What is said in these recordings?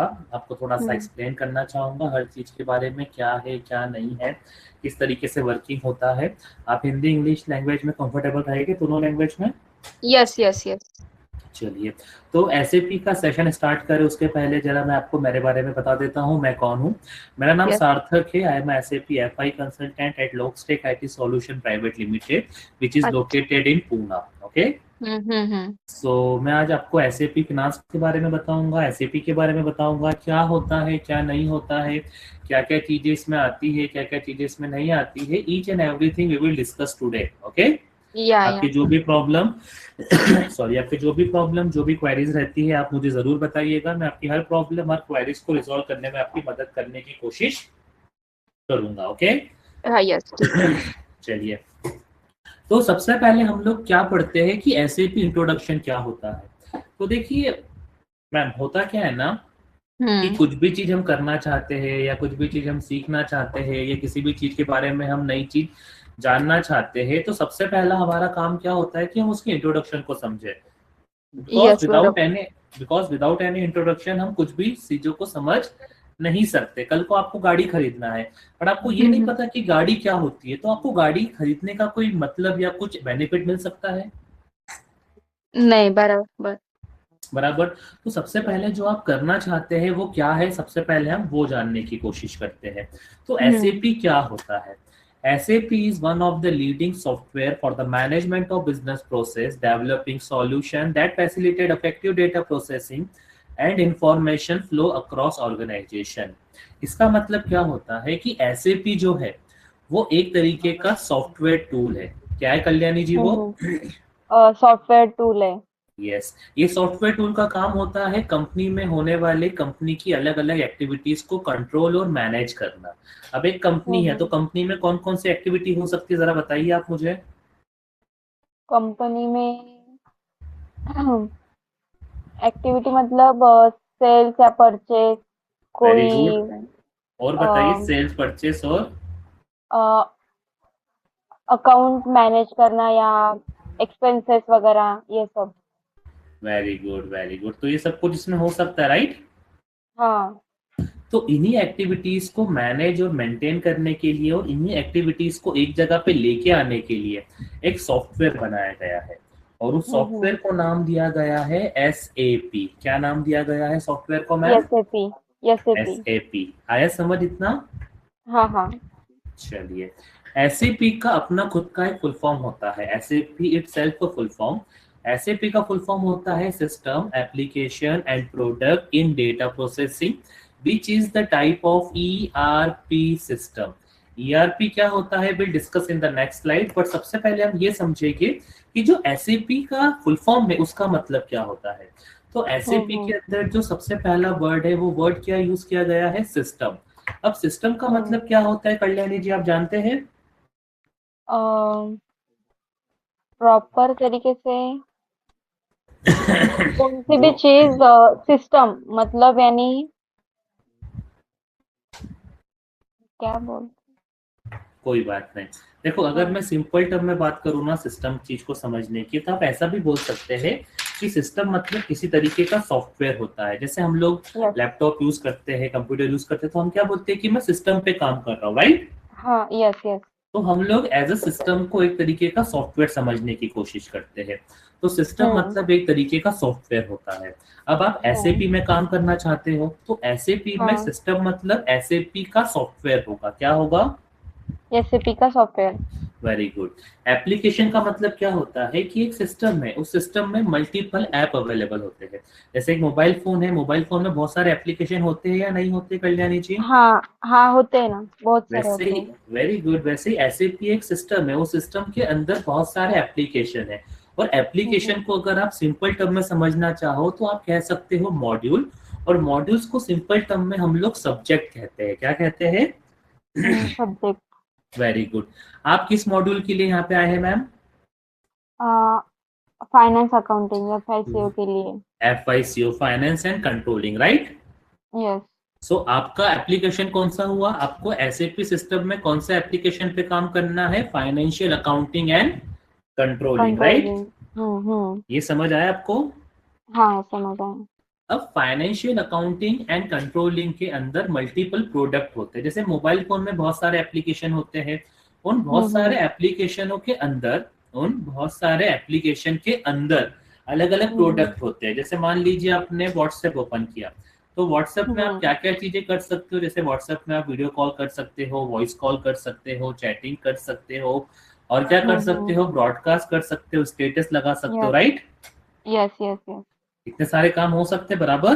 आपको थोड़ा सा हम्म। एक्सप्लेन करना चाहूंगा हर चीज के बारे में, क्या है क्या नहीं है, किस तरीके से वर्किंग होता है। आप हिंदी इंग्लिश लैंग्वेज में कंफर्टेबल रहेंगे, दोनों लैंग्वेज में? Yes yes yes. चलिए, तो एसएपी का सेशन स्टार्ट करें उसके पहले जरा मैं आपको मेरे बारे में बता देता हूँ, मैं कौन हूँ। मेरा नाम यस। सार्थक है। I am SAP FI consultant at Lockstack IT solution private limited which is अच्छा। Located in Poona. Okay. Hmm. So मैं आज आपको एसएपी फिनांस के बारे में बताऊंगा, एसएपी के बारे में बताऊंगा, क्या होता है क्या नहीं होता है, क्या क्या चीजें इसमें आती है, क्या क्या चीजें इसमें नहीं आती है। Each and everything we will discuss today. Okay. Yeah. आपकी जो भी प्रॉब्लम सॉरी, आपकी जो भी प्रॉब्लम जो भी क्वेरीज रहती है आप मुझे जरूर बताइएगा। मैं आपकी हर प्रॉब्लम हर क्वेरीज को रिजॉल्व करने में आपकी मदद करने की कोशिश करूंगा। ओके। हाँ यस ठीक है। चलिए, तो सबसे पहले हम लोग क्या पढ़ते हैं कि एसएपी इंट्रोडक्शन क्या होता है। तो देखिए मैम, होता क्या है ना कि हम्म कुछ भी चीज हम करना चाहते हैं या कुछ भी चीज हम सीखना चाहते हैं या किसी भी चीज के बारे में हम नई चीज जानना चाहते हैं, तो सबसे पहला हमारा काम क्या होता है कि हम उसके इंट्रोडक्शन को समझें। बिकॉज यस विदाउट बराबर। Any because without any introduction हम कुछ भी चीजों को समझ नहीं सकते। कल को आपको गाड़ी खरीदना है पर आपको ये नहीं हम्म। पता कि गाड़ी क्या होती है, तो आपको गाड़ी खरीदने का कोई मतलब या कुछ बेनिफिट मिल सकता है? नहीं बराबर। बराबर। तो सबसे पहले जो आप करना चाहते हैं वो क्या है, सबसे पहले हम वो जानने की कोशिश करते हैं। तो हम्म एसएपी क्या होता है? SAP is one of the leading software for the management of business process, developing solution that facilitate effective data processing and information flow across organization। इसका मतलब क्या होता है कि SAP जो है वो एक तरीके का सॉफ्टवेयर टूल है। क्या है कल्याणी जी वो? हम्म। सॉफ्टवेयर टूल है। यस, ये सॉफ्टवेयर टूल का काम होता है कंपनी में होने वाले कंपनी की अलग अलग एक्टिविटीज को कंट्रोल और मैनेज करना। अब एक कंपनी है तो हम्म। कंपनी में कौन कौन सी एक्टिविटी हो सकती है, जरा बताइए आप मुझे। कंपनी में एक्टिविटी मतलब सेल्स या परचेज वेरी कोई गुड। और बताइए, सेल्स परचेस और? अकाउंट मैनेज करना या एक्सपेंसेस वगैरह ये सब। वेरी गुड वेरी गुड, तो ये सब कुछ इसमें हो सकता है, राइट? हाँ। तो इन्हीं एक्टिविटीज को मैनेज और मेंटेन करने के लिए और इन्हीं एक्टिविटीज को एक जगह पे लेके आने के लिए एक सॉफ्टवेयर बनाया गया है। और उस सॉफ्टवेयर हम्म। को नाम दिया गया है एसएपी। क्या नाम दिया गया है सॉफ्टवेयर को मैम? एसएपी। एसएपी। एसएपी। आया समझ इतना? हाँ हाँ। चलिए, एसएपी का अपना खुद का एक फुल फॉर्म होता है। एसएपी इट सेल्फ का फुल फॉर्म, एसएपी का फुल फॉर्म होता है system application and product in data processing which is the type of ERP system. ERP क्या होता है will discuss in the next slide, but सबसे पहले हम ये समझेंगे कि जो एसएपी का फुल फॉर्म है उसका मतलब क्या होता है। तो एसएपी के हम्म। अंदर जो सबसे पहला वर्ड है वो वर्ड क्या यूज किया गया है, सिस्टम। अब सिस्टम का हम्म। मतलब क्या होता है कल्याणी जी, आप जानते हैं? प्रॉपर तरीके से कौन सी भी जो चीज सिस्टम मतलब यानी क्या बोल। कोई बात नहीं। देखो, अगर हाँ। मैं सिंपल टर्म में बात करूँ ना सिस्टम चीज को समझने की, तो आप ऐसा भी बोल सकते हैं कि सिस्टम मतलब किसी तरीके का सॉफ्टवेयर होता है। जैसे हम लोग यस। लैपटॉप यूज करते हैं, कंप्यूटर यूज करते हैं, तो हम क्या बोलते हैं कि मैं सिस्टम पे काम कर रहा हूँ, राइट? हाँ यस यस। तो हम लोग एज अ सिस्टम को एक तरीके का सॉफ्टवेयर समझने की कोशिश करते हैं। तो सिस्टम हम्म। मतलब एक तरीके का सॉफ्टवेयर होता है। अब आप हम्म। एसएपी में काम करना चाहते हो तो एसएपी में हाँ। सिस्टम मतलब एसएपी का सॉफ्टवेयर होगा। क्या होगा? एसएपी का सॉफ्टवेयर। Very good. एप्लीकेशन का मतलब क्या होता है कि एक सिस्टम है, उस सिस्टम में मल्टीपल ऐप अवेलेबल होते हैं। जैसे एक मोबाइल फोन है, मोबाइल फोन में बहुत सारे एप्लीकेशन होते हैं या नहीं होते कल्याणी जी? हाँ हाँ होते हैं ना, बहुत सारे वैसे होते ही, हैं। वेरी गुड, वैसे ही एसएपी एक सिस्टम है, उस सिस्टम के अंदर बहुत सारे एप्लीकेशन है। और हम्म। एप्लीकेशन को अगर आप सिंपल टर्म में समझना चाहो तो आप कह सकते हो मॉड्यूल। और मॉड्यूल्स को सिंपल टर्म में हम लोग सब्जेक्ट कहते हैं। क्या कहते हैं? सब्जेक्ट। Very good. आप किस मॉड्यूल के लिए यहाँ पे आए हैं मैम? फाइनेंस अकाउंटिंग या एफआईसीओ के लिए। FICO, finance and controlling, right? Yes. So आपका एप्लीकेशन कौन सा हुआ? आपको एसएपी सिस्टम में कौन सा एप्लीकेशन पे काम करना है? Financial accounting and controlling, right? Controlling. हम्म। ये समझ आया आपको? हाँ समझ आया। अब फाइनेंशियल अकाउंटिंग एंड कंट्रोलिंग के अंदर मल्टीपल प्रोडक्ट होते हैं, जैसे मोबाइल फोन में बहुत सारे एप्लीकेशन होते हैं, उन बहुत सारे हम्म एप्लीकेशनों के अंदर उन बहुत सारे एप्लीकेशन के अंदर अलग अलग हम्म प्रोडक्ट होते हैं। जैसे मान लीजिए आपने व्हाट्सएप ओपन किया, तो व्हाट्सएप में आप हम्म क्या क्या चीजें कर सकते हो, जैसे व्हाट्सएप में आप वीडियो कॉल कर सकते हो, वॉइस कॉल कर सकते हो, चैटिंग कर सकते हो, और क्या कर सकते हम्म हो, ब्रॉडकास्ट कर सकते हो, स्टेटस लगा सकते हो, yes right. Yes yes yes. इतने सारे काम हो सकते हैं, बराबर।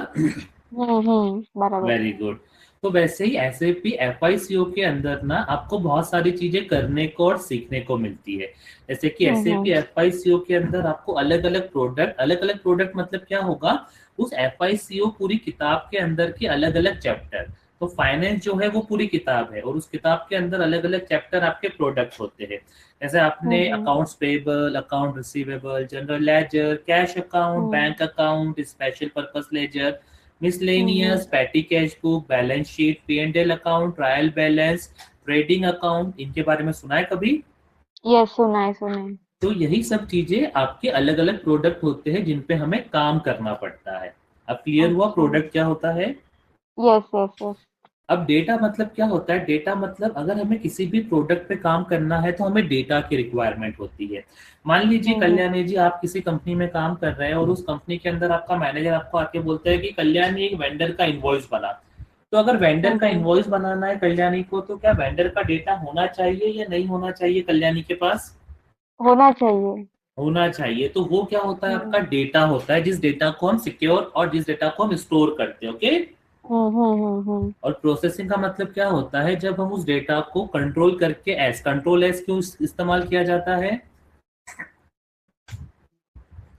बराबर। Very good. तो वैसे ही एसएपी एफआईसीओ के अंदर ना आपको बहुत सारी चीजें करने को और सीखने को मिलती है। जैसे कि एसएपी हम्म एफआईसीओ के अंदर आपको अलग अलग प्रोडक्ट मतलब क्या होगा, उस एफआईसीओ पूरी किताब के अंदर के अलग अलग चैप्टर। तो फाइनेंस जो है वो पूरी किताब है, और उस किताब के अंदर अलग अलग चैप्टर आपके प्रोडक्ट होते हैं। जैसे आपने hmm accounts payable, account receivable, general ledger, cash account, hmm bank account, special purpose ledger, hmm miscellaneous, petty cash book, balance sheet, P and L account, trial balance, trading account, इनके बारे में सुना है कभी। यस, सुना है सुना है। तो यही सब चीजें आपके अलग अलग प्रोडक्ट होते हैं जिन पे हमें काम करना पड़ता है। अब क्लियर हुआ अच्छा। प्रोडक्ट क्या होता है। Yes yes yes. अब डेटा मतलब क्या होता है, डेटा मतलब अगर हमें किसी भी प्रोडक्ट पे काम करना है तो हमें डेटा की रिक्वायरमेंट होती है। मान लीजिए हम्म कल्याणी जी, आप किसी कंपनी में काम कर रहे हैं और उस कंपनी के अंदर आपका मैनेजर आपको आके बोलता है कि कल्याणी एक वेंडर का इनवॉइस बना। तो अगर वेंडर का हम्म। इनवॉइस बनाना है कल्याणी को, तो क्या वेंडर का डेटा होना चाहिए या नहीं होना चाहिए कल्याणी के पास। होना चाहिए। होना चाहिए। तो वो क्या होता है, आपका हम्म डेटा होता है, जिस डेटा को हम सिक्योर और जिस डेटा को हम स्टोर करते हैं, ओके। हम्म। और प्रोसेसिंग का मतलब क्या होता है, जब हम उस डेटा को कंट्रोल करके, एस कंट्रोल एस क्यों इस्तेमाल किया जाता है।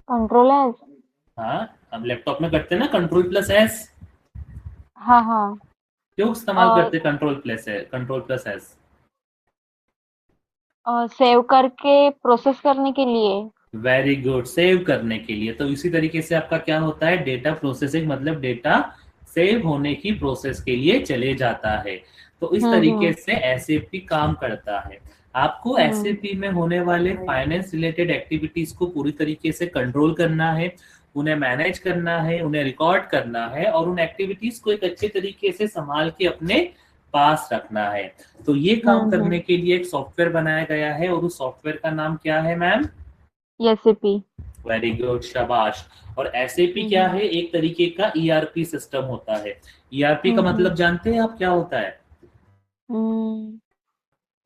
कंट्रोल है। हाँ, हम लैपटॉप में करते हैं ना कंट्रोल प्लस एस। हाँ हाँ। क्यों इस्तेमाल और करते हैं कंट्रोल प्लस है, कंट्रोल प्लस एस। सेव करके प्रोसेस करने के लिए। वेरी गुड, सेव करने के लिए। तो इसी तरीके से आपका क्या होता है, डेटा प्रोसेसिंग मतलब डेटा सेव होने की प्रोसेस के लिए चले जाता है। तो इस तरीके हम्म से एसएपी काम करता है। आपको हम्म एसएपी में होने वाले फाइनेंस रिलेटेड एक्टिविटीज को पूरी तरीके से कंट्रोल करना है, उन्हें मैनेज करना है, उन्हें रिकॉर्ड करना है, और उन एक्टिविटीज को एक अच्छे तरीके से संभाल के अपने पास रखना है। तो ये काम करने हम्म। के लिए एक सॉफ्टवेयर बनाया गया है, और उस सॉफ्टवेयर का नाम क्या है मैम। एसएपी। वेरी गुड, शाबाश। और एसएपी क्या हम्म है, एक तरीके का ईआरपी सिस्टम होता है। ईआरपी का हम्म मतलब जानते हैं आप क्या होता है।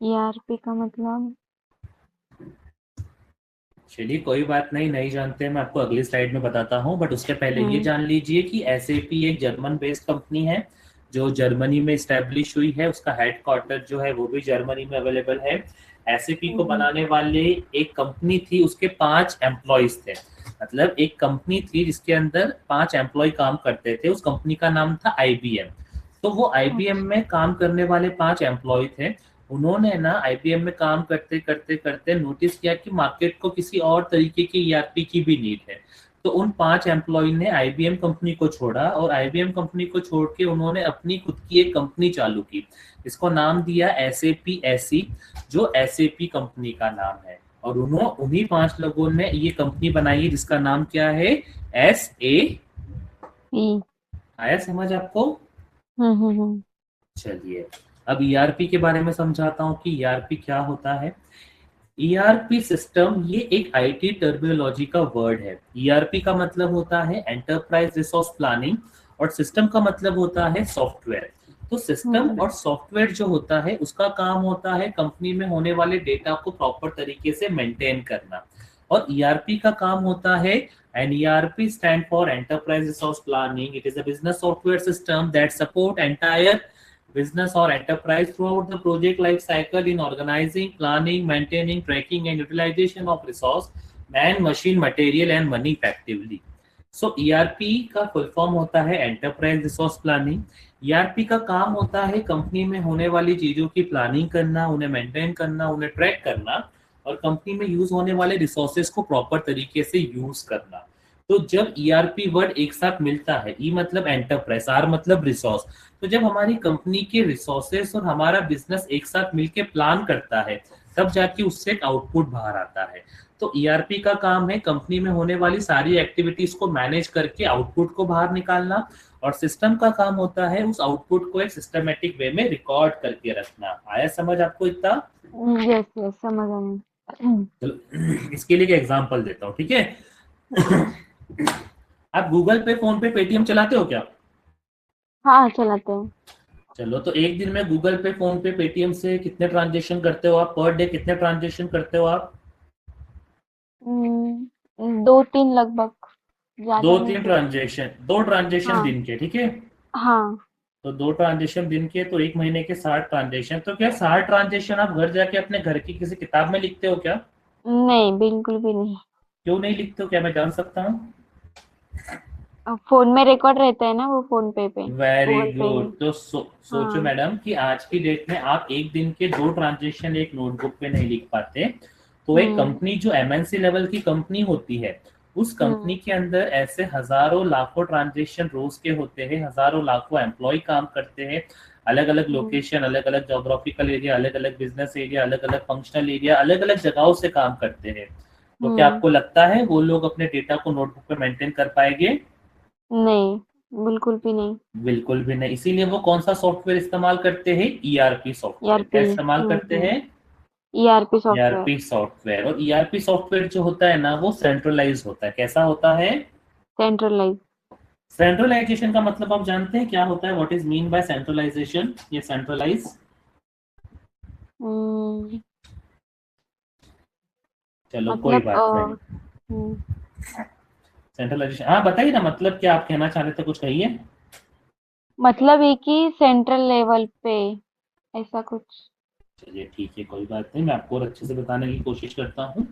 ईआरपी का मतलब। चलिए कोई बात नहीं, नहीं जानते हैं, मैं आपको अगली स्लाइड में बताता हूँ, बट उसके पहले ये हम्म जान लीजिए कि एसएपी एक जर्मन बेस्ड कंपनी है, जो जर्मनी में स्टैब्लिश हुई है। उसका हेडक्वार्टर जो है वो भी जर्मनी में अवेलेबल है। एसएपी को हम्म। बनाने वाले एक कंपनी थी, उसके 5 एम्प्लॉयज थे। मतलब एक कंपनी थी जिसके अंदर 5 एम्प्लॉय काम करते थे, उस कंपनी का नाम था आईबीएम। तो वो आईबीएम अच्छा। में काम करने वाले 5 एम्प्लॉय थे। उन्होंने ना आईबीएम में काम करते करते करते नोटिस किया कि मार्केट को किसी और तरीके की ईआरपी की भी नीड है। तो उन 5 एम्प्लॉय ने आईबीएम कंपनी को छोड़ा, और आईबीएम कंपनी को छोड़ के उन्होंने अपनी खुद की एक कंपनी चालू की। इसको नाम दिया एसएपी एसी, जो एसएपी कंपनी का नाम है। और उन्हीं 5 लोगों ने ये कंपनी बनाई है जिसका नाम क्या है, एस ए। पी। आया समझ आपको। हम्म। चलिए, अब ईआरपी के बारे में समझाता हूँ कि ईआरपी क्या होता है। ईआरपी सिस्टम ये एक आईटी टर्मिनोलॉजी का वर्ड है। ईआरपी का मतलब होता है एंटरप्राइज रिसोर्स प्लानिंग, और सिस्टम का मतलब होता है सॉफ्टवेयर। तो सिस्टम हम्म और सॉफ्टवेयर जो होता है उसका काम होता है कंपनी में होने वाले डेटा को प्रॉपर तरीके से मेंटेन करना। और ईआरपी का काम होता है, and ERP stand for enterprise resource planning. It is a business software system that support entire business or enterprise throughout the project life cycle in organizing, planning, maintaining, tracking, and utilization of resource, man, machine, material, and money effectively. So ERP का full form होता है enterprise resource planning. ERP का काम होता है company में होने वाली चीजों की प्लानिंग करना, उन्हें मेंटेन करना, उन्हें ट्रैक करना, और कंपनी में यूज होने वाले रिसोर्सेज को प्रॉपर तरीके से यूज करना। तो जब ईआरपी वर्ड एक साथ मिलता है, ई मतलब एंटरप्राइज, आर मतलब रिसोर्स, तो जब हमारी कंपनी के रिसोर्सेस और हमारा बिजनेस एक साथ मिलके प्लान करता है, तब जाके उससे एक आउटपुट बाहर आता है। तो ईआरपी का काम है कंपनी में होने वाली सारी एक्टिविटीज को मैनेज करके आउटपुट को बाहर निकालना, और सिस्टम का काम होता है उस आउटपुट को एक सिस्टमेटिक वे में रिकॉर्ड करके रखना। आया समझ आपको इतना? यस यस समझ आया। चलो इसके लिए एक एग्जांपल देता हूँ, ठीक है? आप गूगल पे, फोन पे, पेटीएम चलाते हो क्या? हाँ चलाते हैं। चलो, तो एक दिन में गूगल पे, फोन पे, पेटीएम से कितने ट्रांजेक्शन करते हो आप? पर डे कितने ट्रांजेक्शन करते हो आप? 2-3 लगभग, दो ज्यादा नहीं तीन कुछ। ट्रांजेक्शन, दो ट्रांजेक्शन हाँ दिन के, ठीक है? हाँ। तो दो ट्रांजेक्शन दिन के, तो एक महीने के 60 ट्रांजेक्शन। तो क्या 60 ट्रांजेक्शन आप घर जाके अपने घर की किसी किताब में लिखते हो क्या? नहीं बिल्कुल भी नहीं। क्यों नहीं लिखते हो, क्या मैं जान सकता हूँ? अब फोन में रिकॉर्ड रहता है ना, वो फोन पे वेरी गूगल पे गुड। ही। तो सोचो हाँ। मैडम कि आज की डेट में आप एक दिन के दो ट्रांजेक्शन एक नोटबुक पे नहीं लिख पाते, तो एक हम्म कंपनी जो एमएनसी लेवल की कंपनी होती है, उस कंपनी हम्म के अंदर ऐसे हजारों लाखों ट्रांजेक्शन रोज के होते हैं, हजारों लाखों एम्प्लॉय काम करते हैं, अलग अलग हम्म लोकेशन, अलग अलग जोग्राफिकल एरिया, अलग अलग बिजनेस एरिया, अलग अलग फंक्शनल एरिया, अलग अलग जगहों से काम करते हैं। तो क्या हम्म। आपको लगता है वो लोग अपने डेटा को नोटबुक पे मेंटेन कर पाएंगे? नहीं बिल्कुल भी नहीं। बिल्कुल भी नहीं। इसीलिए वो कौन सा सॉफ्टवेयर इस्तेमाल करते हैं? ERP software. क्या ईआरपी। इस्तेमाल करते हैं? ERP software. ERP software. और ईआरपी सॉफ्टवेयर जो होता है ना, वो सेंट्रलाइज होता है। कैसा होता है? सेंट्रलाइज। सेंट्रलाइजेशन का मतलब आप जानते हैं क्या होता है? What is mean by centralization, ये सेंट्रलाइज? हम्म चलो कोई मतलब बात नहीं। हम्म, सेंट्रलाइजेशन, हाँ बताइए ना, मतलब क्या आप कहना चाह रहे थे, कुछ कहिए। मतलब एक ही सेंट्रल लेवल पे, ऐसा कुछ। चलिए ठीक है, कोई बात नहीं, मैं आपको और अच्छे से बताने की कोशिश करता हूँ।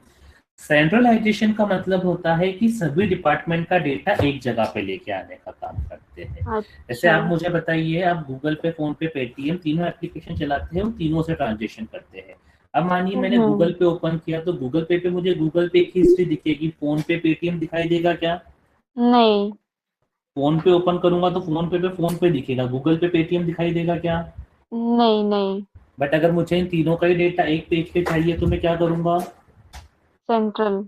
सेंट्रलाइजेशन का मतलब होता है कि सभी डिपार्टमेंट का डेटा एक जगह पे लेके आने का काम करते हैं। जैसे अच्छा। आप मुझे बताइए, आप गूगल पे, फोन पे, पेटीएम तीनों एप्लीकेशन चलाते हैं, और तीनों से ट्रांजेक्शन करते हैं। अब मानिए मैंने हम्म। गूगल पे ओपन किया, तो गूगल पे पे मुझे गूगल पे की हिस्ट्री दिखेगी, फोन पे, पेटीएम दिखाई देगा क्या? नहीं फोन पे ओपन करूंगा तो फोन पे दिखेगा, गूगल पे, पेटीएम दिखाई देगा क्या? नहीं नहीं। बट अगर मुझे इन तीनों का ही डेटा एक पेज पे चाहिए तो मैं क्या करूंगा? सेंट्रल।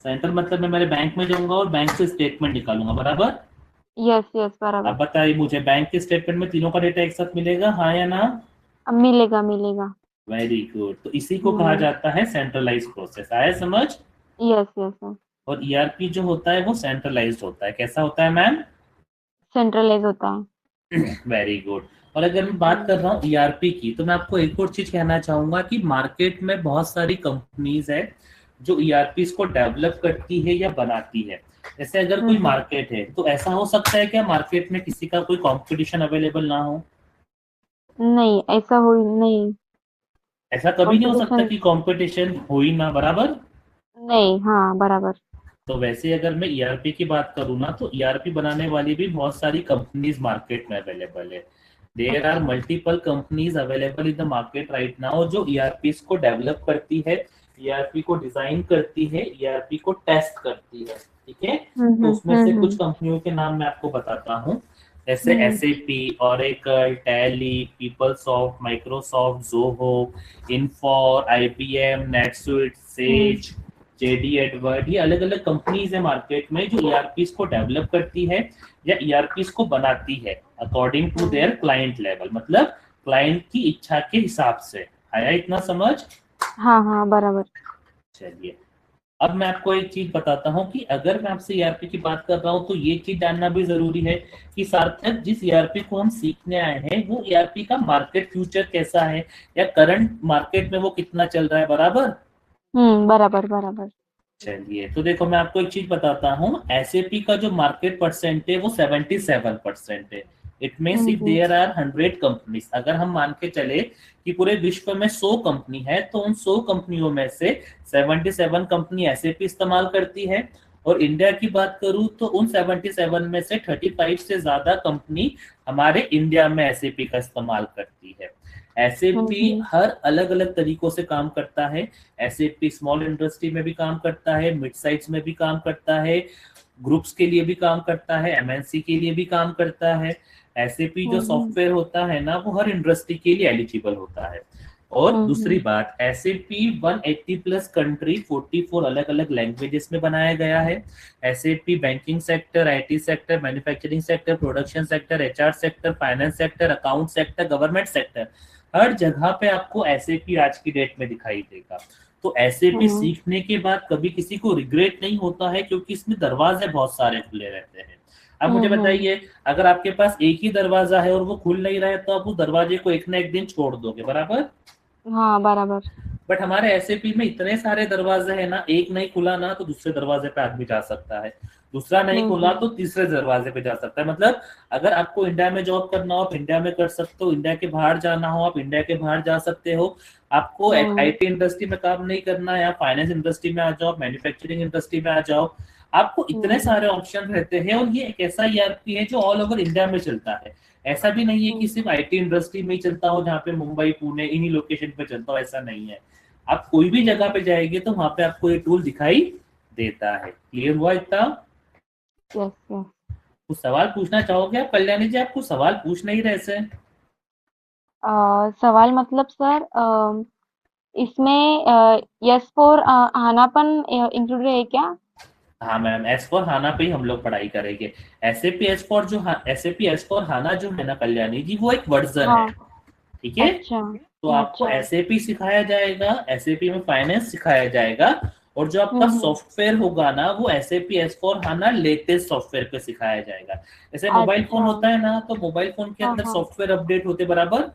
सेंटर मतलब मैं मेरे बैंक में जाऊंगा और बैंक से स्टेटमेंट निकालूंगा, बराबर? यस यस बराबर। अब बताइए मुझे, बैंक के स्टेटमेंट में तीनों का डेटा एक साथ मिलेगा, हाँ या ना? अब मिलेगा मिलेगा। Very good. तो इसी को कहा हम्म। जाता है सेंट्रलाइज प्रोसेस। आया समझ? Yes yes yes. और ईआरपी जो होता है वो सेंट्रलाइज्ड होता है। कैसा होता है मैम? सेंट्रलाइज होता है। Very good. और अगर मैं बात कर हम्म रहा हूँ ईआरपी की, तो मैं आपको एक और चीज कहना चाहूंगा कि मार्केट में बहुत सारी कंपनीज है जो ईआरपी को डेवलप करती है या बनाती है। जैसे अगर कोई हम्म। मार्केट है, तो ऐसा हो सकता है क्या मार्केट में किसी का कोई कंपटीशन अवेलेबल ना हो? नहीं ऐसा हो नहीं। ऐसा कभी नहीं हो सकता कंपटीशन। कि कंपटीशन हो ही ना, बराबर? नहीं हाँ बराबर। तो वैसे अगर मैं ईआरपी की बात करूँ ना, तो ईआरपी बनाने वाली भी बहुत सारी कंपनीज मार्केट में अवेलेबल है। देयर आर अच्छा। Multiple companies available in the market right now, जो ईआरपी को डेवलप करती है, ईआरपी को डिजाइन करती है, ईआरपी को टेस्ट करती है, ठीक है? तो उसमें से कुछ हम्म। कंपनियों के नाम मैं आपको बताता हूँ। जैसे hmm SAP, Oracle, Tally, PeopleSoft, Microsoft, Zoho, Infor, IBM, NetSuite, hmm Sage, JD Edward, ये अलग अलग कंपनीज है मार्केट में जो ईआरपी को डेवलप करती है या ईआरपी को बनाती है according to hmm. Their client level, मतलब क्लाइंट की इच्छा के हिसाब से। आया इतना समझ? हाँ हाँ बराबर। चलिए, अब मैं आपको एक चीज बताता हूँ कि अगर मैं आपसे ईआरपी की बात कर रहा हूँ, तो ये चीज जानना भी जरूरी है कि सार्थक जिस ईआरपी को हम सीखने आए हैं, वो ईआरपी का मार्केट फ्यूचर कैसा है, या करंट मार्केट में वो कितना चल रहा है, बराबर? बराबर बराबर। चलिए, तो देखो मैं आपको एक चीज बताता हूँ, एसएपी का जो मार्केट परसेंट है वो 77% है। It means if hmm there are 100 companies, अगर हम मान के चले कि पूरे विश्व में 100 कंपनी है, तो उन 100 कंपनियों में से 77 कंपनी एसएपी इस्तेमाल करती है। और इंडिया की बात करूं तो उन 77 में से 35 से ज्यादा कंपनी हमारे इंडिया में एसएपी का इस्तेमाल करती है। एसएपी हम्म हर अलग अलग तरीकों से काम करता है। एसएपी स्मॉल इंडस्ट्री में भी काम करता है, मिड साइज में भी काम करता है, ग्रुप्स के लिए भी काम करता है, एमएनसी के लिए भी काम करता है। एसएपी जो हम्म सॉफ्टवेयर होता है ना, वो हर इंडस्ट्री के लिए एलिजिबल होता है। और दूसरी बात, एसएपी 180 प्लस कंट्री 44 अलग अलग लैंग्वेजेस में बनाया गया है। SAP banking sector, IT sector, manufacturing sector, production sector, HR sector, finance sector, account sector, government sector, हर जगह पे आपको एसएपी आज की डेट में दिखाई देगा। तो एसएपी सीखने के बाद कभी किसी को रिग्रेट नहीं होता है, क्योंकि इसमें दरवाजे बहुत सारे खुले रहते हैं। अब मुझे बताइए, अगर आपके पास एक ही दरवाजा है और वो खुल नहीं रहा है, तो आप उस दरवाजे को एक ना एक दिन छोड़ दोगे, बराबर। हाँ बराबर। बट हमारे एसएपी में इतने सारे दरवाजे हैं ना, एक नहीं खुला ना तो दूसरे दरवाजे पे आदमी जा सकता है, दूसरा नहीं खुला तो तीसरे दरवाजे पे जा सकता है। मतलब अगर आपको इंडिया में जॉब करना हो आप इंडिया में कर सकते हो, इंडिया के बाहर जाना हो आप इंडिया के बाहर जा सकते हो। आपको आईटी इंडस्ट्री में काम नहीं करना है, आप फाइनेंस इंडस्ट्री में आ जाओ, मैन्युफैक्चरिंग इंडस्ट्री में आ जाओ, आपको इतने सारे ऑप्शन रहते हैं। और ये एक ऐसा ईआरपी है जो ऑल ओवर इंडिया में चलता है। ऐसा भी नहीं है कि सिर्फ आईटी इंडस्ट्री में ही चलता हो, जहाँ पे मुंबई पुणे इन्हीं लोकेशन पे चलता हो, ऐसा नहीं है। आप कोई भी जगह पे जाएंगे तो वहां पे आपको ये टूल दिखाई देता है। क्लियर हुआ इतना? Yes yes. कुछ सवाल पूछना चाहोगे आप कल्याणी जी? आपको सवाल पूछ नहीं रहे से? सवाल मतलब सर, इसमें यस फोर आनापन इंक्लूडेड है क्या? हाँ मैम, एस फॉर हाना पे ही हम लोग पढ़ाई करेंगे। एसएपी एस फॉर जो एसएपी एस फॉर हाना जो है ना कल्याणी जी, वो एक वर्जन है, हाँ। ठीक है। अच्छा। तो आपको अच्छा। एसएपी सिखाया जाएगा, एसएपी में फाइनेंस सिखाया जाएगा, और जो आपका हम्म। सॉफ्टवेयर होगा ना वो SAP S four HANA latest software पे सिखाया जाएगा। जैसे मोबाइल फोन अच्छा। होता है ना, तो मोबाइल फोन के हाँ अंदर हाँ। सॉफ्टवेयर अपडेट होते बराबर,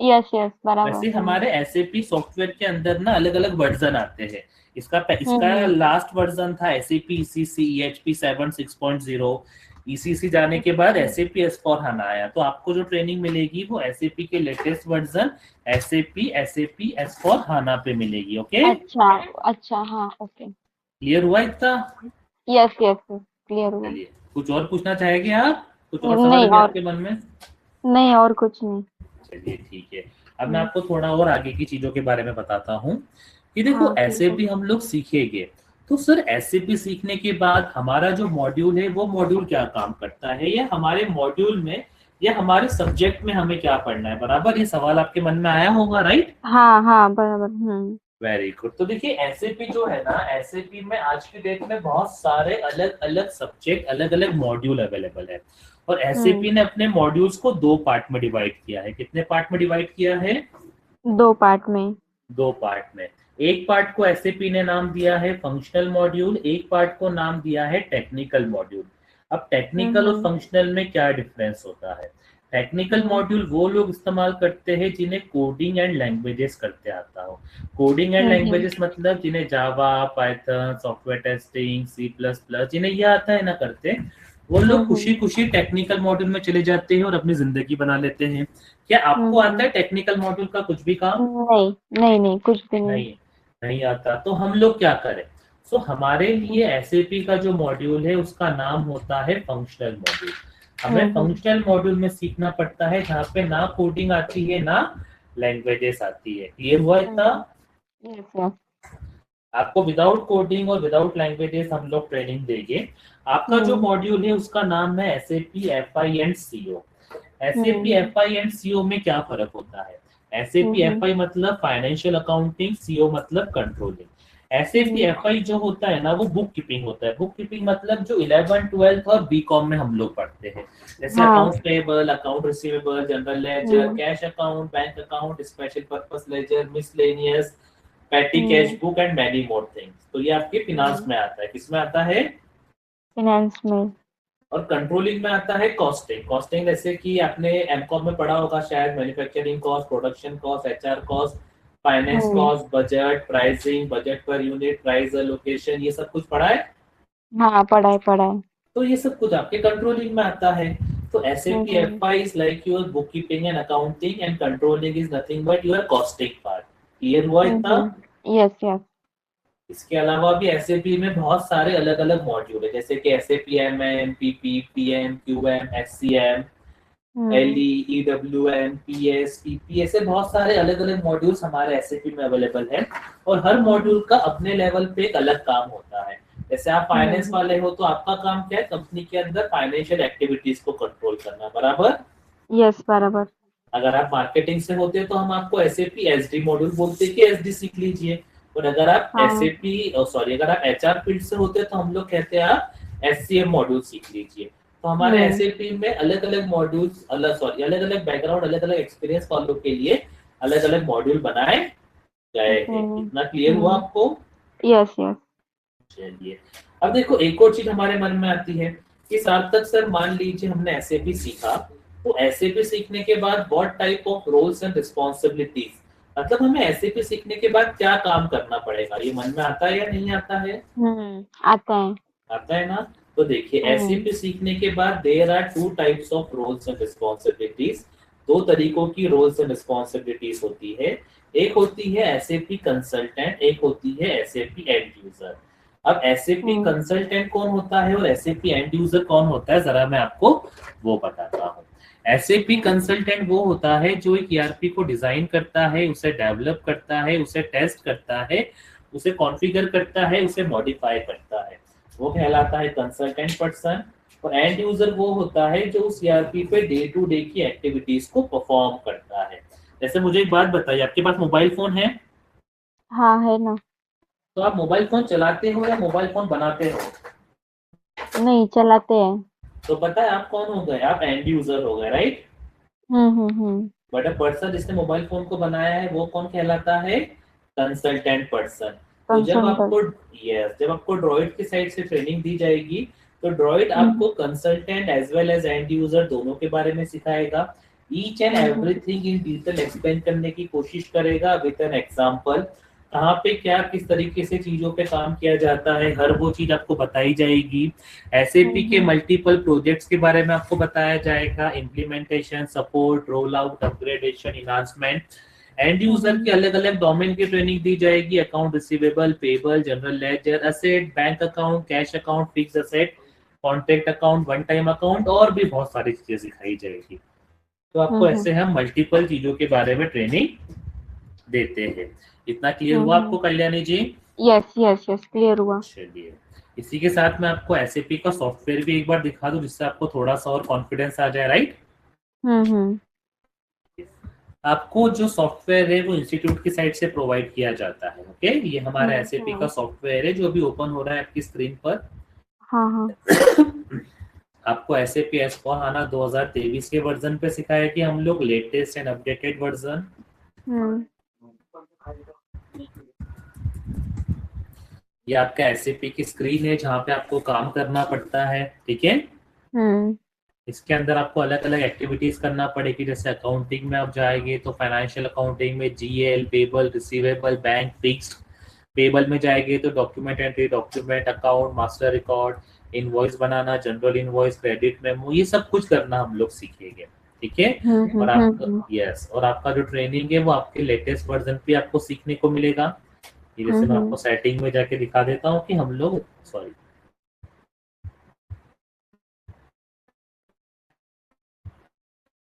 यस यस बराबर। वैसे हमारे एसएपी सॉफ्टवेयर के अंदर ना अलग अलग वर्जन आते हैं। इसका हम्म। लास्ट वर्जन था एसएपी ईसीसी ईएचपी 7 6.0। ईसीसी जाने के बाद एसएपी एस फॉर हाना आया, तो आपको जो ट्रेनिंग मिलेगी वो एसएपी के latest version SAP S four HANA पे मिलेगी। ओके, अच्छा। अच्छा हाँ ओके। क्लियर हुआ इतना? यस यस क्लियर हुआ। चलिए, कुछ और पूछना चाहेंगे आप? कुछ और सवाल नहीं अभी और, आपके मन में? नहीं और कुछ नहीं। चलिए ठीक है। अब मैं हम्म, आपको थोड़ा और आगे की चीजों के बारे में बताता हूँ कि देखो, हाँ ऐसे बिल्कुल। भी हम लोग सीखेंगे। तो सर ऐसे भी सीखने के बाद हमारा जो मॉड्यूल है वो मॉड्यूल क्या काम करता है, या हमारे मॉड्यूल में या हमारे सब्जेक्ट में हमें क्या पढ़ना है, बराबर। ये सवाल आपके मन में आया होगा, राइट? हाँ हाँ बराबर। Very good. तो देखिए, एसएपी जो है ना, एसएपी में आज की डेट में बहुत सारे अलग अलग सब्जेक्ट, अलग अलग मॉड्यूल अवेलेबल है। और हम्म। एसएपी ने अपने मॉड्यूल्स को दो पार्ट में डिवाइड किया है। कितने पार्ट में डिवाइड किया है? दो पार्ट में। दो पार्ट में। एक पार्ट को एसएपी ने नाम दिया है फंक्शनल मॉड्यूल, एक पार्ट को नाम दिया है टेक्निकल मॉड्यूल। अब टेक्निकल और हम्म। फंक्शनल में क्या डिफरेंस होता है? टेक्निकल हम्म। मॉड्यूल वो लोग इस्तेमाल करते हैं जिन्हें कोडिंग एंड लैंग्वेजेस करते आता हो। Coding and hmm. लैंग्वेजेस मतलब जिन्हें Java, Python, software testing, C plus plus जिन्हें ये आता है ना करते, वो लोग खुशी खुशी टेक्निकल मॉड्यूल में चले जाते हैं और अपनी जिंदगी बना लेते हैं। क्या आपको आता हम्म। है टेक्निकल मॉड्यूल का कुछ भी काम? नहीं नहीं नहीं कुछ भी नहीं। नहीं, नहीं आता। तो हम लोग क्या करें? सो हमारे लिए एसएपी का जो मॉड्यूल है उसका नाम होता है फंक्शनल मॉड्यूल। हमें हम्म। फंक्शनल मॉड्यूल में सीखना पड़ता है, जहाँ पे ना कोडिंग आती है ना लैंग्वेजेस आती है। क्लियर हुआ इतना? Yes yes. आपको विदाउट कोडिंग और विदाउट लैंग्वेजेस हम लोग ट्रेनिंग देंगे। आपका जो हम्म। मॉड्यूल है उसका नाम है SAP FI and CO. SAP hmm. FI and CO में क्या फर्क होता है? एसएपी हम्म। एफआई मतलब फाइनेंशियल अकाउंटिंग, सीओ मतलब कंट्रोलिंग। एसएपी हम्म। एफआई जो होता है ना वो बुक कीपिंग होता है। बुक कीपिंग मतलब जो 11 12 और बीकॉम में हम लोग पढ़ते हैं, जैसे हाँ। Account payable, account receivable, general ledger, hmm. Cash account, bank account, special purpose ledger, miscellaneous, petty cash hmm. Book and many more things. तो ये आपके फिनांस में आता है। किसमें आता है? फाइनेंस में। और कंट्रोलिंग में आता है कॉस्टिंग। कॉस्टिंग जैसे कि आपने एमकॉम में पढ़ा होगा शायद, manufacturing cost, production cost, HR cost, finance hmm. Cost, budget, pricing, budget per unit, price allocation, ये सब कुछ पढ़ा है। हाँ पढ़ाई पढ़ाई। तो ये सब कुछ आपके कंट्रोलिंग में आता है। तो SAP hmm. FI is like your book keeping and accounting, and controlling is nothing but your costing part. Clear हुआ इतना? Yes yes. इसके अलावा भी एसएपी में बहुत सारे अलग अलग मॉड्यूल है, जैसे कि SAP MM, PP, PM, QM, SCM, hmm. LE, EWM, PS, PP, ऐसे बहुत सारे अलग अलग मॉड्यूल्स हमारे एसएपी में अवेलेबल है। और हर मॉड्यूल का अपने लेवल पे एक अलग काम होता है। जैसे आप फाइनेंस हम्म। वाले हो तो आपका काम क्या है? कंपनी के अंदर फाइनेंशियल एक्टिविटीज को कंट्रोल करना, बराबर। यस बराबर। अगर आप मार्केटिंग से होते हैं तो हम आपको SAP SD मॉड्यूल बोलते हैं कि SD सीख लीजिए, और अगर आप हाँ। SAP सॉरी अगर आप HR फील्ड से होते हैं तो हम लोग कहते हैं आप SCM मॉड्यूल सीख लीजिए। तो हमारे हम्म। SAP में अलग अलग मॉड्यूल्स अलग अलग बैकग्राउंड अलग अलग एक्सपीरियंस वालों के लिए अलग अलग मॉड्यूल बनाए गए ओके। हैं। इतना क्लियर हुआ आपको? Yes yes. चलिए, अब देखो एक और चीज हमारे मन में आती है कि सार्थक सर मान लीजिए हमने एसएपी सीखा, तो एसएपी सीखने के बाद what type of roles and responsibilities, मतलब हमें एसएपी सीखने के बाद क्या काम करना पड़ेगा, ये मन में आता है या नहीं आता है? आता है। आता है ना? तो देखिए हम्म। एसएपी सीखने के बाद there are two types of roles and responsibilities, दो तरीकों की रोल्स एंड रिस्पॉन्सिबिलिटीज होती है। एक होती है एसएपी कंसल्टेंट, एक होती है एसएपी एंड यूजर। अब एसएपी हम्म। कंसल्टेंट कौन होता है और एसएपी एंड यूजर कौन होता है, जरा मैं आपको वो बताता हूँ। एसएपी कंसल्टेंट वो होता है जो एक ईआरपी को डिजाइन करता है, उसे डेवलप करता है, उसे टेस्ट करता है, उसे कॉन्फ़िगर करता है, उसे मॉडिफाई करता है, वो कहलाता है कंसल्टेंट पर्सन। और एंड यूजर वो होता है जो उस ईआरपी पे डे टू डे की एक्टिविटीज को परफॉर्म करता है। जैसे मुझे एक बात बताइए, आपके पास मोबाइल फोन है? हाँ है ना। तो आप मोबाइल फोन चलाते हो या मोबाइल फोन बनाते हो? नहीं, चलाते हैं। तो पता है आप कौन हो गए, आप एंड यूजर हो गए, right? Hmm. But a person जिसने मोबाइल फोन को बनाया है वो कौन कहलाता है? Consultant person. तो जब कंसल्टेंट। आपको, यस, जब आपको ड्रॉइड की साइड से ट्रेनिंग दी जाएगी तो ड्रॉइड हम्म। आपको consultant as well as end user दोनों के बारे में सिखाएगा। Each and hmm. Everything in detail explain करने की कोशिश करेगा विद एन एग्जांपल। कहाँ पे क्या किस तरीके से चीजों पे काम किया जाता है, हर वो चीज आपको बताई जाएगी। एसएपी के हम्म। मल्टीपल प्रोजेक्ट्स के बारे में आपको बताया जाएगा, implementation, support, roll out, upgradation, enhancement. End user hmm. की अलग अलग डोमेन की ट्रेनिंग दी जाएगी, account receivable, payable, general ledger, asset, bank account, cash account, fix asset, contract account, one time account, और भी बहुत सारी चीजें सिखाई जाएगी। तो आपको हम्म। ऐसे हम मल्टीपल चीजों के बारे में ट्रेनिंग देते हैं। इतना क्लियर हुआ हम्म। आपको Kalyani ji? Yes yes yes, clear हुआ। चलिए, इसी के साथ मैं आपको एसएपी का सॉफ्टवेयर भी एक बार दिखा दूं जिससे आपको थोड़ा सा और कॉन्फिडेंस आ जाए, राइट? हम्म। आपको जो सॉफ्टवेयर है वो इंस्टीट्यूट की साइड से प्रोवाइड किया जाता है। ओके, ये हमारा एसएपी का हाँ सॉफ्टवेयर है जो अभी ओपन हो रहा है आपकी स्क्रीन पर। हाँ हाँ। आपको एसएपी एस/4HANA 2023 के वर्जन पे सिखाया कि हम लोग लेटेस्ट एंड अपडेटेड वर्जन। हम्म। ये आपका एसएपी की स्क्रीन है जहाँ पे आपको काम करना पड़ता है, ठीक है? हम्म। इसके अंदर आपको अलग अलग एक्टिविटीज करना पड़ेगी, जैसे अकाउंटिंग में आप जाएंगे तो फाइनेंशियल अकाउंटिंग में GL, payable, receivable, bank, fixed. Payable में जाएंगे तो document entry, document, account, master record, invoice बनाना, जनरल इनवॉइस, क्रेडिट मेमो, ये सब कुछ करना हम लोग सीखेंगे, ठीक है? और आपका, यस, और आपका जो ट्रेनिंग है वो आपके लेटेस्ट वर्जन पे आपको सीखने को मिलेगा। ये जैसे मैं आपको सेटिंग में जाके दिखा देता हूँ कि हम लोग, सॉरी,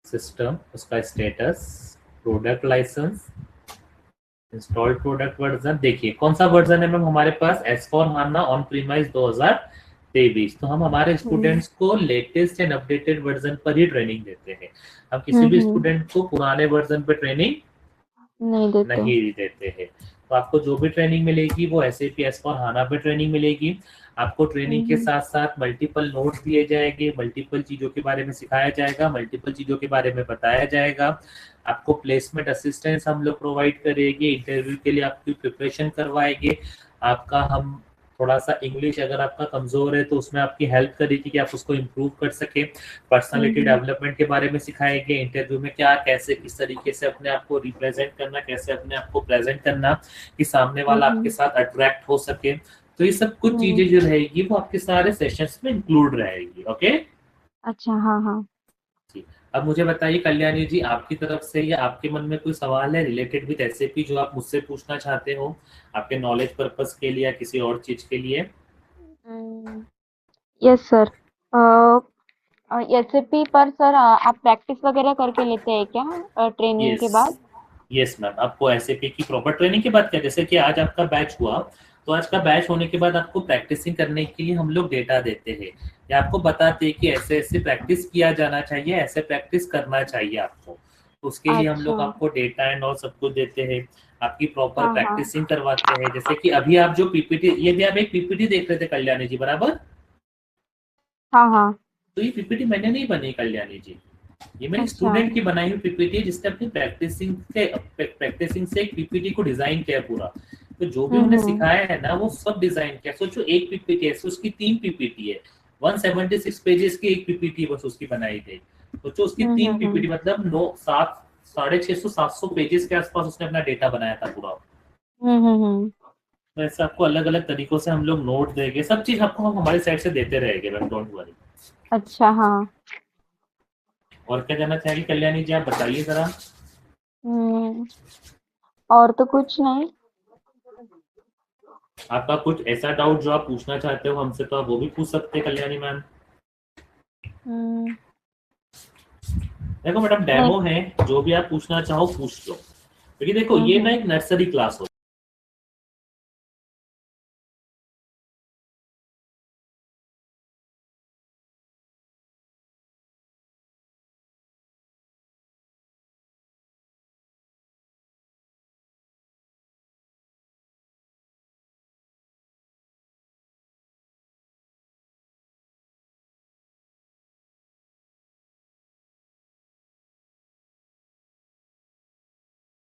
सिस्टम, उसका status, product licence, installed product version, देखिए कौन सा वर्जन है मैम हमारे पास, एस/4HANA ऑन प्रीमाइस 2023। तो हम हमारे स्टूडेंट्स को लेटेस्ट एंड अपडेटेड वर्जन पर ही ट्रेनिंग देते हैं। हम किसी भी स्टूडेंट को पुराने वर्जन पर ट्रेनिंग नहीं देते। नहीं देते हैं। तो आपको जो भी ट्रेनिंग मिलेगी वो SAP S/4HANA पे ट्रेनिंग मिलेगी। आपको ट्रेनिंग के साथ साथ मल्टीपल नोट्स दिए जाएंगे, मल्टीपल चीज़ों के बारे में सिखाया जाएगा, मल्टीपल चीज़ों के बारे में बताया जाएगा। आपको प्लेसमेंट असिस्टेंस हम लोग प्रोवाइड करेंगे, इंटरव्यू के लिए आपकी प्रिपरेशन करवाएंगे। आपका हम थोड़ा सा इंग्लिश अगर आपका कमज़ोर है तो उसमें आपकी हेल्प करेगी कि आप उसको इम्प्रूव कर सके। पर्सनालिटी डेवलपमेंट के बारे में सिखाएंगे, इंटरव्यू में क्या कैसे किस तरीके से अपने आप को रिप्रेजेंट करना, कैसे अपने आप को प्रेजेंट करना कि सामने वाला आपके साथ अट्रैक्ट हो सके। तो ये सब कुछ चीजें जो रहेगी वो आपके सारे सेशंस में इंक्लूड रहेगी। ओके अच्छा। हाँ हाँ। जी, अब मुझे बताइए कल्याणी जी, आपकी तरफ से या आपके मन में कोई सवाल है रिलेटेड विद एसएपी जो आप मुझसे पूछना चाहते हो, आपके नॉलेज पर्पस के लिए या किसी और चीज के लिए? Yes sir. एसएपी पर सर आप प्रैक्टिस वगैरह करके लेते हैं क्या ट्रेनिंग के यस, बाद? यस मैम, आपको एसएपी की प्रॉपर ट्रेनिंग के बाद क्या, जैसे कि आज आपका बैच हुआ तो आज का बैच होने के बाद आपको प्रैक्टिसिंग करने के लिए हम लोग डेटा देते हैं या आपको बताते हैं कि ऐसे ऐसे प्रैक्टिस किया जाना चाहिए, ऐसे प्रैक्टिस करना चाहिए आपको। उसके लिए हम लोग अच्छा। आपको डेटा एंड और सब कुछ देते हैं, आपकी प्रॉपर हाँ, हाँ। प्रैक्टिसिंग करवाते हैं। जैसे कि अभी आप जो पीपीटी, ये भी आप एक पीपीटी देख रहे थे कल्याणी जी, बराबर? हाँ, हाँ। तो ये पीपीटी मैंने नहीं बनी कल्याणी जी, ये मेरे अच्छा। स्टूडेंट की बनाई हुई पीपीटी है, जिसने अपनी प्रैक्टिसिंग से एक पीपीटी को डिजाइन किया पूरा। तो जो भी हुँ, उन्हें हुँ। सिखाया है ना, वो सब डिजाइन किया। सोचो एक पीपीटी है, उसकी 3 पीपीटी है, 176 पेजेस की एक पीपीटी बस उसकी बनाई गई। सोचो उसकी हुँ, तीन हुँ, पीपीटी हुँ। मतलब 9 7 650 700 पेजेस के आसपास उसने अपना डेटा बनाया था पूरा। हुँ, हुँ, हुँ। तो ऐसे आपको अलग अलग तरीकों से हम लोग नोट देंगे, सब चीज आपको हम हमारी साइड से देते रहेंगे मैम, डोंट वरी। अच्छा, हाँ। और क्या जानना चाहेंगे कल्याणी जी, आप बताइए जरा। हुँ, और तो कुछ नहीं। आपका कुछ ऐसा डाउट जो आप पूछना चाहते हो हमसे, तो आप वो भी पूछ सकते हैं कल्याणी मैम। हुँ, देखो मैडम, नहीं। डेमो है, जो भी आप पूछना चाहो पूछ लो, क्योंकि देखो हुँ, ये ना हुँ। एक नर्सरी क्लास हो